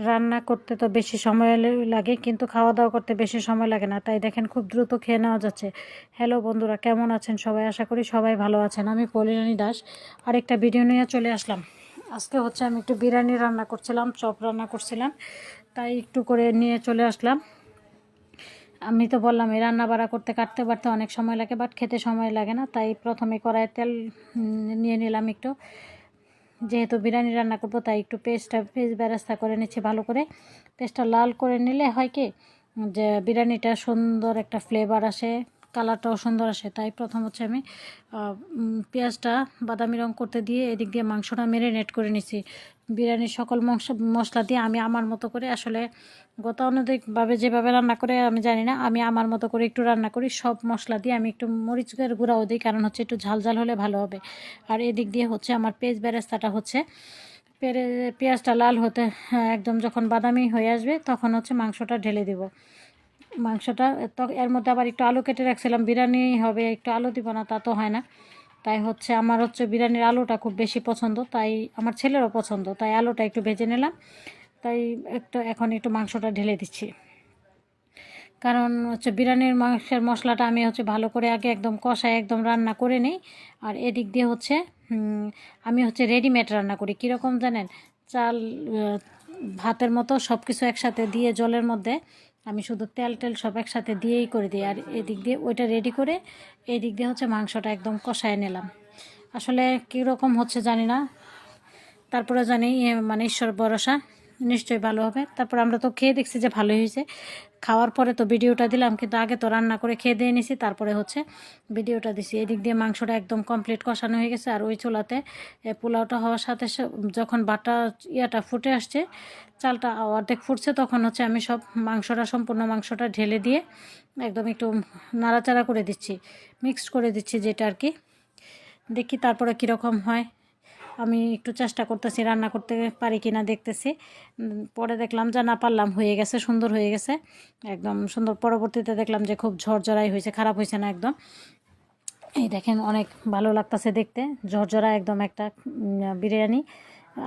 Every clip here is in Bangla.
রান্না করতে তো বেশি সময় লাগে, কিন্তু খাওয়া দাওয়া করতে বেশি সময় লাগে না, তাই দেখেন খুব দ্রুত খেয়ে নেওয়া যাচ্ছে। হ্যালো বন্ধুরা, কেমন আছেন সবাই? আশা করি সবাই ভালো আছেন। আমি পলিরানী দাস আরেকটা ভিডিও নিয়ে চলে আসলাম। আজকে হচ্ছে আমি একটু বিরিয়ানি রান্না করছিলাম, চপ রান্না করছিলাম, তাই একটু করে নিয়ে চলে আসলাম। আমি তো বললাম এই রান্না বাড়া করতে কাটতে বাড়তে অনেক সময় লাগে, বাট খেতে সময় লাগে না, তাই প্রথমে কড়াইয়ে তেল নিয়ে নিলাম একটু। যেহেতু বিরিয়ানি রান্না করবো তাই একটু পেস্ট বেরেস্তা করে নিচ্ছি ভালো করে। পেস্টটা লাল করে নিলে হয় কি যে বিরিয়ানিটা সুন্দর একটা ফ্লেভার আসে, কালারটাও সুন্দর আসে। তাই প্রথম হচ্ছে আমি পেঁয়াজটা বাদামি রং করতে দিয়ে এদিক দিয়ে মাংসটা ম্যারিনেট করে নিছি। বিরিয়ানির সকল মশলা দিয়ে আমি আমার মতো করে, আসলে গতানুগতিকভাবে যেভাবে রান্না করে আমি জানি না, আমি আমার মতো করে একটু রান্না করি। সব মশলা দিয়ে আমি একটু মরিচের গুঁড়াও দিই, কারণ হচ্ছে একটু ঝাল ঝাল হলে ভালো হবে। আর এদিক দিয়ে হচ্ছে আমার পেঁয়াজ বেরেস্তাটা হচ্ছে পেঁয়াজটা লাল হতে একদম যখন বাদামি হয়ে আসবে তখন হচ্ছে মাংসটা ঢেলে দেব। মাংসটা এর মধ্যে আবার একটু আলু কেটে রাখছিলাম, বিরিয়ানি হবে একটু আলু দিব না তা তো হয় না। তাই হচ্ছে আমার হচ্ছে বিরিয়ানির আলুটা খুব বেশি পছন্দ, তাই আমার ছেলেরও পছন্দ, তাই আলুটা একটু ভেজে নিলাম। তাই এখন একটু মাংসটা ঢেলে দিচ্ছি, কারণ হচ্ছে বিরিয়ানির মাংসের মশলাটা আমি হচ্ছে ভালো করে আগে একদম কষায় একদম রান্না করে নিই। আর এদিক দিয়ে হচ্ছে আমি হচ্ছে রেডিমেড রান্না করি। কীরকম জানেন, চাল ভাতের মতো সব কিছু একসাথে দিয়ে জলের মধ্যে আমি শুধু তেল সব একসাথে দিয়েই করে দিই। আর এদিক দিয়ে ওইটা রেডি করে এই দিক দিয়ে হচ্ছে মাংসটা একদম কষায় নিলাম। আসলে কীরকম হচ্ছে জানি না, তারপরে জানি মানে ঈশ্বর ভরসা, নিশ্চয়ই ভালো হবে। তারপর আমরা তো খেয়ে দেখছি যে ভালোই হয়েছে। খাওয়ার পরে তো ভিডিওটা দিলাম, কিন্তু আগে তো রান্না করে খেয়ে দিয়ে নিছি, তারপরে হচ্ছে ভিডিওটা দিছি। এদিক দিয়ে মাংসটা একদম কমপ্লিট কষানো হয়ে গেছে। আর ওই চুলাতে পোলাওটা হওয়ার সাথে যখন বাটা ফুটে আসছে, চালটা অর্ধেক ফুটছে, তখন হচ্ছে আমি সব সম্পূর্ণ মাংসটা ঢেলে দিয়ে একদম একটু নাড়াচাড়া করে দিচ্ছি, মিক্সড করে দিচ্ছি যেটা আর কি। দেখি তারপরে কীরকম হয়। আমি একটু চেষ্টা করতেছি রান্না করতে পারি কি না দেখতেছি। পরে দেখলাম যে না, পারলাম, হয়ে গেছে, সুন্দর হয়ে গেছে, একদম সুন্দর। পরবর্তীতে দেখলাম যে খুব ঝরঝরাই হয়েছে, খারাপ হয়েছে না একদম। এই দেখেন অনেক ভালো লাগতেছে দেখতে, ঝরঝরা একদম একটা বিরিয়ানি।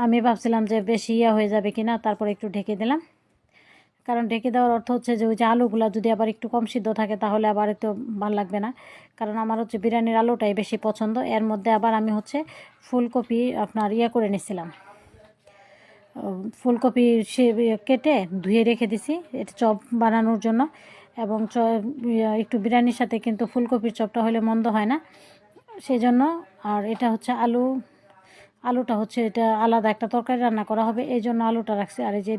আমি ভাবছিলাম যে বেশি হয়ে যাবে কি না, তারপরে একটু ঢেকে দিলাম। কারণ ঢেকে দেওয়ার অর্থ হচ্ছে যে ওই যে আলুগুলো যদি আবার একটু কম সিদ্ধ থাকে তাহলে আবার একটু ভালো লাগবে না। কারণ আমার হচ্ছে বিরিয়ানির আলুটাই বেশি পছন্দ। এর মধ্যে আবার আমি হচ্ছে ফুলকপি আপনার করে নিছিলাম, ফুলকপি সে কেটে ধুয়ে রেখে দিছি এটা চপ বানানোর জন্য। এবং একটু বিরিয়ানির সাথে কিন্তু ফুলকপির চপটা হলে মন্দ হয় না, সেই জন্য। আর এটা হচ্ছে আলুটা হচ্ছে এটা আলাদা একটা তরকারি রান্না করা হবে, এই জন্য আলুটা রাখছি। আর এই যে